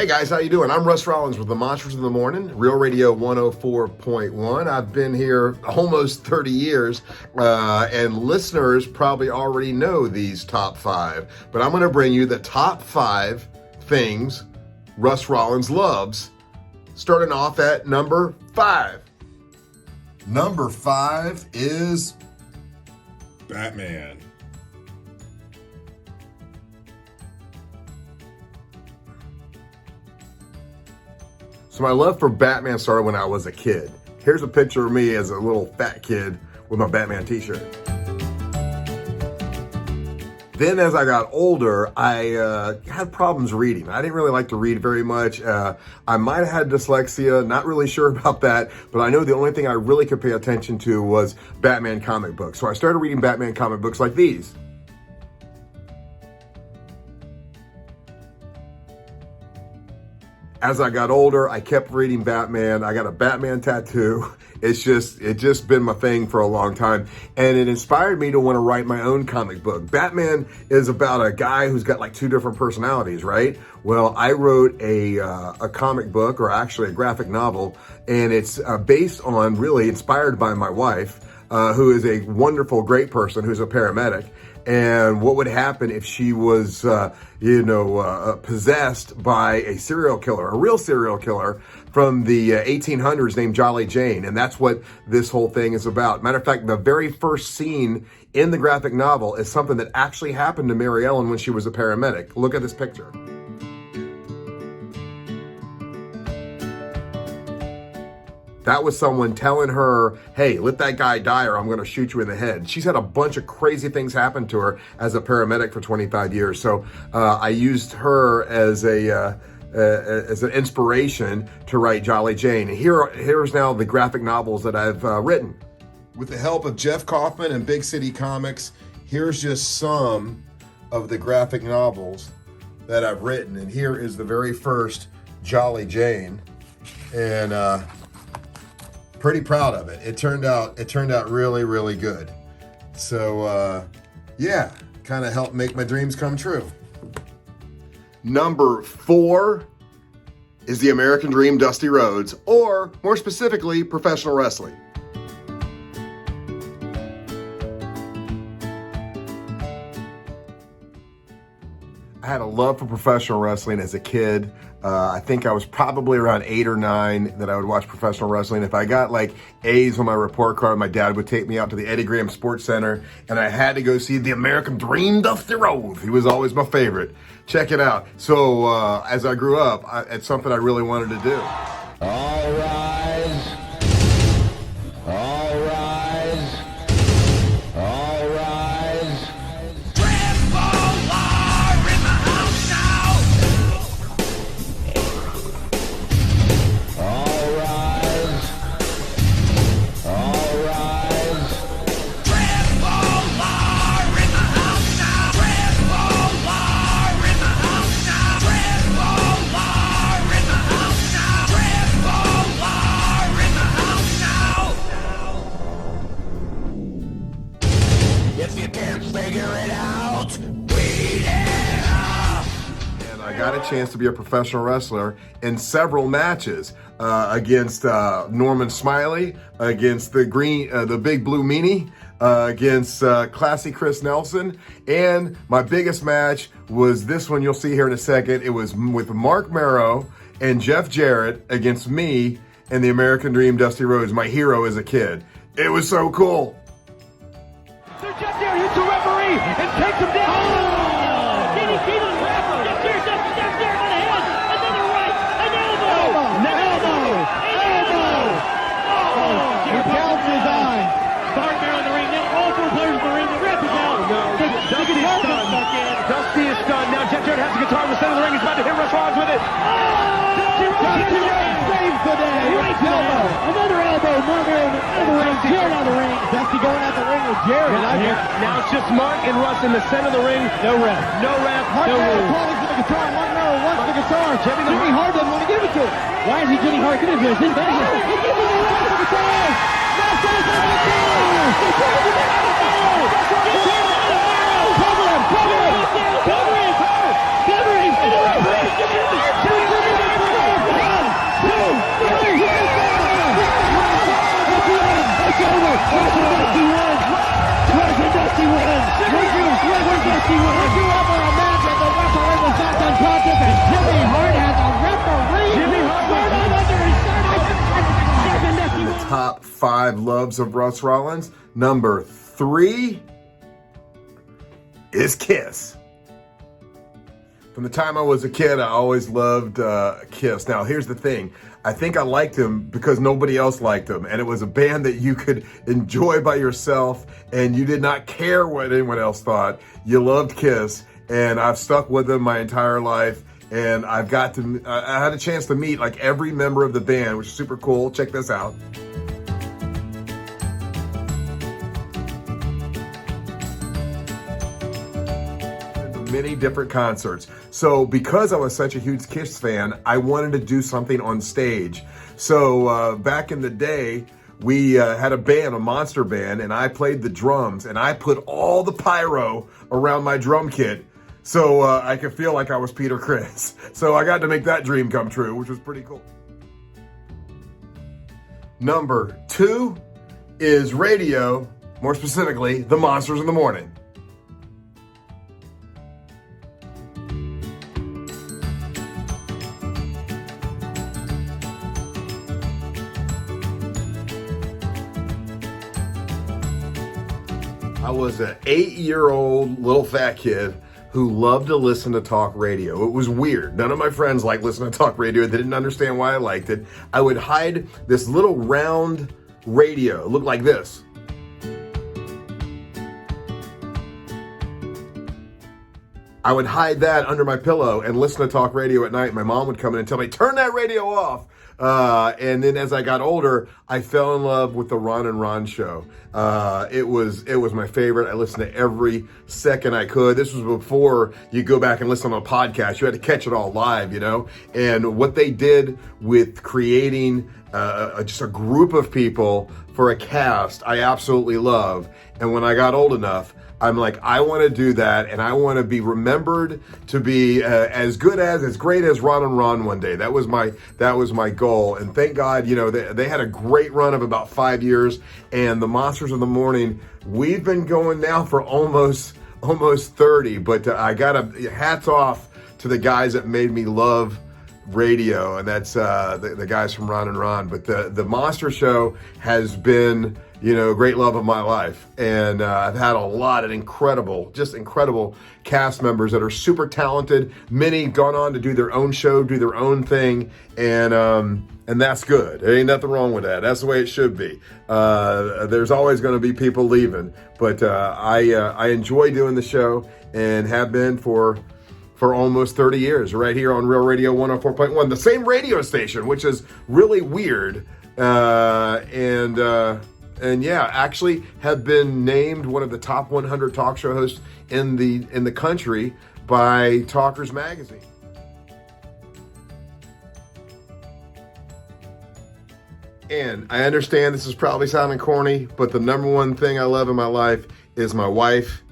Hey guys, how you doing? I'm Russ Rollins with the Monsters in the Morning, Real Radio 104.1. I've been here almost 30 years, and listeners probably already know these top 5, but I'm going to bring you the top 5 things Russ Rollins loves, starting off at number 5. Number 5 is Batman. So my love for Batman started when I was a kid. Here's a picture of me as a little fat kid with my Batman t-shirt. Then as I got older, I had problems reading. I didn't really like to read very much. I might have had dyslexia, not really sure about that, but I know the only thing I really could pay attention to was Batman comic books. So I started reading Batman comic books like these. As I got older, I kept reading Batman. I got a Batman tattoo. It's just been my thing for a long time. And it inspired me to want to write my own comic book. Batman is about a guy who's got like 2 different personalities, right? Well, I wrote a comic book, or actually a graphic novel, and it's based on, really inspired by my wife, who is a wonderful, great person who's a paramedic. And what would happen if she was, possessed by a serial killer, a real serial killer from the 1800s named Jolly Jane. And that's what this whole thing is about. Matter of fact, the very first scene in the graphic novel is something that actually happened to Mary Ellen when she was a paramedic. Look at this picture. That was someone telling her, hey, let that guy die or I'm going to shoot you in the head. She's had a bunch of crazy things happen to her as a paramedic for 25 years. So I used her as an inspiration to write Jolly Jane. And here's now the graphic novels that I've written. With the help of Jeff Kaufman and Big City Comics, here's just some of the graphic novels that I've written. And here is the very first Jolly Jane. And pretty proud of it. It turned out really, really good. So yeah, kind of helped make my dreams come true. Number 4 is the American Dream, Dusty Rhodes, or more specifically, professional wrestling. I had a love for professional wrestling as a kid. I think I was probably around 8 or 9 that I would watch professional wrestling. If I got like A's on my report card, my dad would take me out to the Eddie Graham Sports Center, and I had to go see the American Dream, Dusty Rhodes. He was always my favorite. Check it out. So as I grew up, it's something I really wanted to do. All rise. All rise. All rise. I got a chance to be a professional wrestler in several matches against Norman Smiley, against the Big Blue Meanie, against Classy Chris Nelson, and my biggest match was this one you'll see here in a second. It was with Mark Marrow and Jeff Jarrett against me and the American Dream, Dusty Rhodes, my hero as a kid. It was so cool. So Jeff Jarrett hits the referee and takes him down. Dusty is stunned. Now Jeff Jarrett has the guitar in the center of the ring. He's about to hit Russ Rollins with it. Dusty saves the day. Right elbow. Another elbow. Mark out of the ring. Jarrett out of the ring. Dusty going out the ring with Jarrett. Now it's just Mark and Russ in the center of the ring. No ref. No ref. No rule. Calling for the guitar. Mark Merrill wants the guitar. Jimmy Hart doesn't want to give it to him. Why is he Jimmy Hart giving it to him? He's giving the guitar. Now goes the guitar. Cover him! Cover him! Cover him! Cover him! Russ and Dusty wins. Russ and Dusty wins. Russ and Dusty wins. Would you ever imagine the referee was knocked unconscious and Jimmy Hart has a referee? Jimmy Hart under his shirt. Top 5 loves of Russ Rollins. Number 3 is Kiss. From the time I was a kid, I always loved Kiss. Now, here's the thing. I think I liked him because nobody else liked him. And it was a band that you could enjoy by yourself and you did not care what anyone else thought. You loved Kiss. And I've stuck with them my entire life. And I had a chance to meet like every member of the band, which is super cool. Check this out. Many different concerts. So because I was such a huge Kiss fan, I wanted to do something on stage. So back in the day, we had a band, a monster band, and I played the drums and I put all the pyro around my drum kit so I could feel like I was Peter Criss. So I got to make that dream come true, which was pretty cool. Number 2 is radio, more specifically, the Monsters in the Morning. I was an 8-year-old little fat kid who loved to listen to talk radio. It was weird. None of my friends liked listening to talk radio. They didn't understand why I liked it. I would hide this little round radio. It looked like this. I would hide that under my pillow and listen to talk radio at night. My mom would come in and tell me, turn that radio off. And then as I got older, I fell in love with the Ron and Ron show. It was my favorite. I listened to every second I could. This was before you go back and listen on a podcast. You had to catch it all live, you know? And what they did with creating just a group of people for a cast, I absolutely love. And when I got old enough, I'm like, I want to do that, and I want to be remembered to be as great as Ron and Ron one day. That was my goal, and thank God, you know, they had a great run of about 5 years, and the Monsters of the Morning, we've been going now for almost 30. But I got hats off to the guys that made me love radio, and that's the guys from Ron and Ron. But the Monster Show has been, you know, great love of my life. And I've had a lot of incredible cast members that are super talented. Many gone on to do their own show, do their own thing. And that's good. There ain't nothing wrong with that. That's the way it should be. There's always going to be people leaving. But I enjoy doing the show and have been for almost 30 years right here on Real Radio 104.1, the same radio station, which is really weird. And yeah, actually have been named one of the top 100 talk show hosts in the country by Talkers Magazine. And I understand this is probably sounding corny, but the number one thing I love in my life is my wife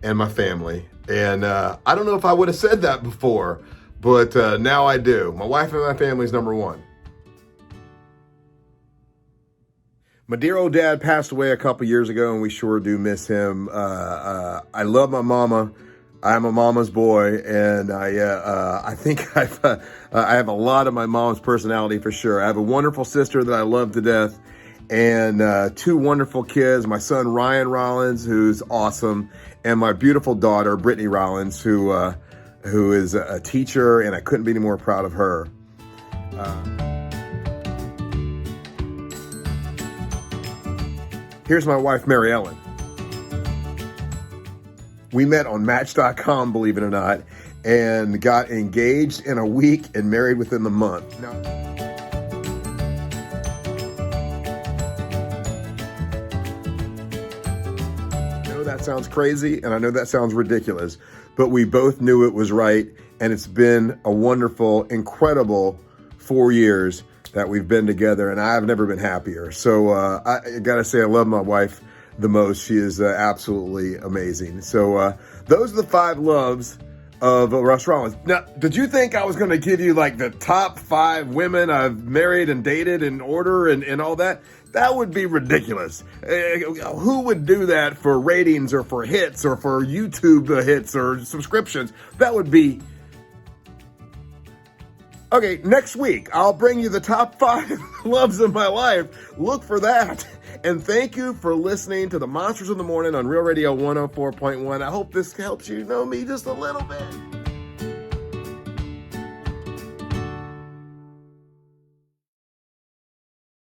and my family. And I don't know if I would have said that before, but now I do. My wife and my family is number one. My dear old dad passed away a couple years ago, and we sure do miss him. I love my mama. I'm a mama's boy, and I think I have a lot of my mom's personality for sure. I have a wonderful sister that I love to death, and 2 wonderful kids. My son Ryan Rollins, who's awesome, and my beautiful daughter Brittany Rollins, who is a teacher, and I couldn't be any more proud of her. Here's my wife, Mary Ellen. We met on Match.com, believe it or not, and got engaged in a week and married within the month. Now, I know that sounds crazy, and I know that sounds ridiculous, but we both knew it was right, and it's been a wonderful, incredible 4 years that we've been together, and I've never been happier. So I gotta say, I love my wife the most. She is absolutely amazing. So those are the 5 loves of Russ Rollins. Now, did you think I was going to give you like the top 5 women I've married and dated in order and all that? That would be ridiculous. Who would do that for ratings or for hits or for YouTube hits or subscriptions? That would be... Okay, next week, I'll bring you the top 5 loves of my life. Look for that. And thank you for listening to the Monsters of the Morning on Real Radio 104.1. I hope this helps you know me just a little bit.